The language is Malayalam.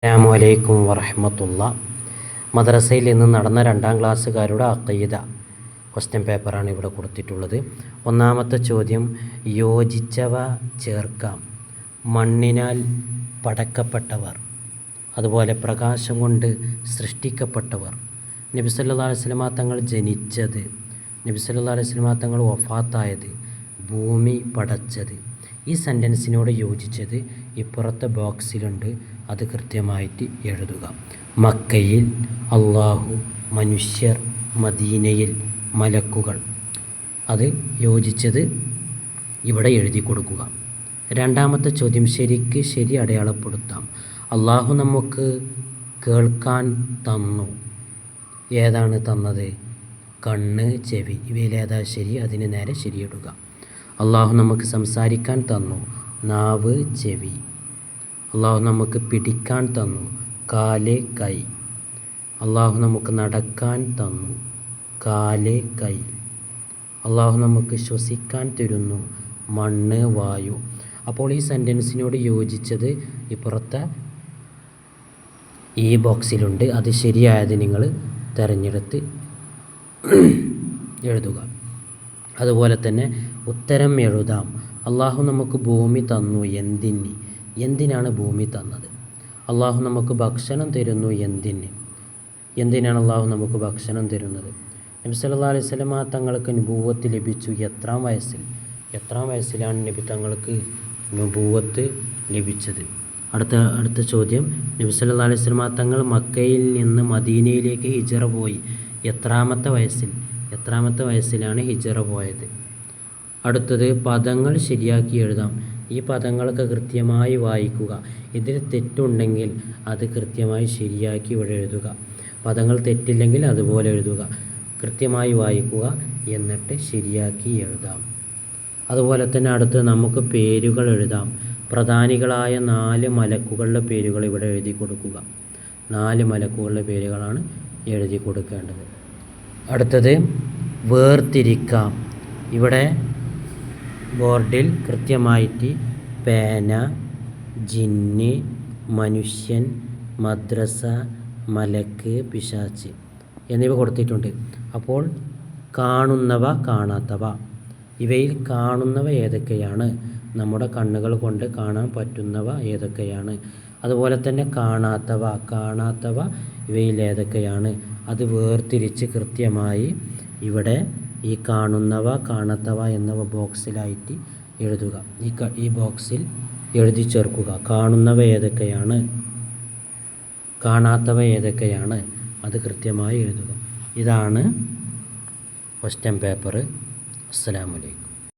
അസ്സലാമു അലൈക്കും വറഹ്മത്തുള്ളാ. മദ്രസയിൽ നിന്ന് നടന്ന 2ാം ക്ലാസ്സുകാരുടെ അഖീദ ക്വസ്റ്റ്യൻ പേപ്പറാണ് ഇവിടെ കൊടുത്തിട്ടുള്ളത്. ഒന്നാമത്തെ ചോദ്യം, യോജിച്ചവ ചേർക്കാം. മണ്ണിനാൽ പടക്കപ്പെട്ടവർ, അതുപോലെ പ്രകാശം കൊണ്ട് സൃഷ്ടിക്കപ്പെട്ടവർ, നബി സല്ലല്ലാഹു അലൈഹി വസല്ലമ തങ്ങൾ ജനിച്ചത്, നബി സല്ലല്ലാഹു അലൈഹി വസല്ലമ തങ്ങൾ വഫാത്തായത്, ഭൂമി പടച്ചത്. ഈ സെൻറ്റൻസിനോട് യോജിച്ചത് ഇപ്പുറത്തെ ബോക്സിലുണ്ട്, അത് കൃത്യമായിട്ട് എഴുതുക. മക്കയിൽ അള്ളാഹു, മനുഷ്യർ, മദീനയിൽ മലക്കുകൾ. അത് യോജിച്ചത് ഇവിടെ എഴുതി കൊടുക്കുക. രണ്ടാമത്തെ ചോദ്യം, ശരി അടയാളപ്പെടുത്താം. അള്ളാഹു നമുക്ക് കേൾക്കാൻ തന്നു. ഏതാണ് തന്നത്? കണ്ണ്, ചെവി. ഇവയിലേതാ ശരി? അതിന് നേരെ ശരിയിടുക. അള്ളാഹു നമുക്ക് സംസാരിക്കാൻ തന്നു. നാവ്, ചെവി. അള്ളാഹു നമുക്ക് പിടിക്കാൻ തന്നു. കാല്, കൈ. അള്ളാഹു നമുക്ക് നടക്കാൻ തന്നു. കാല്, കൈ. അള്ളാഹു നമുക്ക് ശ്വസിക്കാൻ തരുന്നു. മണ്ണ്, വായു. അപ്പോൾ ഈ സെൻറ്റൻസിനോട് യോജിച്ചത് ഇപ്പുറത്തെ ഈ ബോക്സിലുണ്ട്. അത് ശരിയായത് നിങ്ങൾ തിരഞ്ഞെടുത്ത് എഴുതുക. അതുപോലെ തന്നെ ഉത്തരം എഴുതാം. അള്ളാഹു നമുക്ക് ഭൂമി തന്നു. എന്തിനാണ് ഭൂമി തന്നത്? അള്ളാഹു നമുക്ക് ഭക്ഷണം തരുന്നു. എന്തിനാണ് അള്ളാഹു നമുക്ക് ഭക്ഷണം തരുന്നത്? നബി സല്ലല്ലാഹു അലൈഹി വസല്ലമ തങ്ങൾക്ക് നുബുവത്ത് ലഭിച്ചു എത്രാം വയസ്സിലാണ് നബി തങ്ങൾക്ക് നുബുവത്ത് ലഭിച്ചത്? അടുത്ത ചോദ്യം, നബി സല്ലല്ലാഹു അലൈഹി വസല്ലമ തങ്ങൾ മക്കയിൽ നിന്ന് മദീനയിലേക്ക് ഹിജ്റ പോയി എത്രാമത്തെ വയസ്സിലാണ് ഹിജ്റ പോയത്? അടുത്തത്, പദങ്ങൾ ശരിയാക്കി എഴുതാം. ഈ പദങ്ങളൊക്കെ കൃത്യമായി വായിക്കുക. ഇതിൽ തെറ്റുണ്ടെങ്കിൽ അത് കൃത്യമായി ശരിയാക്കി ഇവിടെ എഴുതുക. പദങ്ങൾ തെറ്റില്ലെങ്കിൽ അതുപോലെ എഴുതുക. കൃത്യമായി വായിക്കുക, എന്നിട്ട് ശരിയാക്കി എഴുതാം. അതുപോലെ തന്നെ അടുത്ത് നമുക്ക് പേരുകൾ എഴുതാം. പ്രധാനികളായ 4 മലക്കുകളുടെ പേരുകൾ ഇവിടെ എഴുതി കൊടുക്കുക. 4 മലക്കുകളുടെ പേരുകളാണ് എഴുതി കൊടുക്കേണ്ടത്. അടുത്തത്, വേർതിരിക്കാം. ഇവിടെ ബോർഡിൽ കൃത്യമായിട്ട് പേന, ജിന്ന്, മനുഷ്യൻ, മദ്രസ, മലക്ക്, പിശാച്ച് എന്നിവ കൊടുത്തിട്ടുണ്ട്. അപ്പോൾ കാണുന്നവ, കാണാത്തവ. ഇവയിൽ കാണുന്നവ ഏതൊക്കെയാണ്? നമ്മുടെ കണ്ണുകൾ കൊണ്ട് കാണാൻ പറ്റുന്നവ ഏതൊക്കെയാണ്? അതുപോലെ തന്നെ കാണാത്തവ ഇവയിൽ ഏതൊക്കെയാണ്? അത് വേർതിരിച്ച് കൃത്യമായി ഇവിടെ ഈ കാണുന്നവ, കാണാത്തവ എന്നിവ ബോക്സിലായിട്ട് എഴുതുക. ഈ ബോക്സിൽ എഴുതി ചേർക്കുക. കാണുന്നവ ഏതൊക്കെയാണ്, കാണാത്തവ ഏതൊക്കെയാണ്, അത് കൃത്യമായി എഴുതുക. ഇതാണ് ക്വസ്റ്റ്യൻ പേപ്പർ. അസ്സലാമു അലൈക്കും.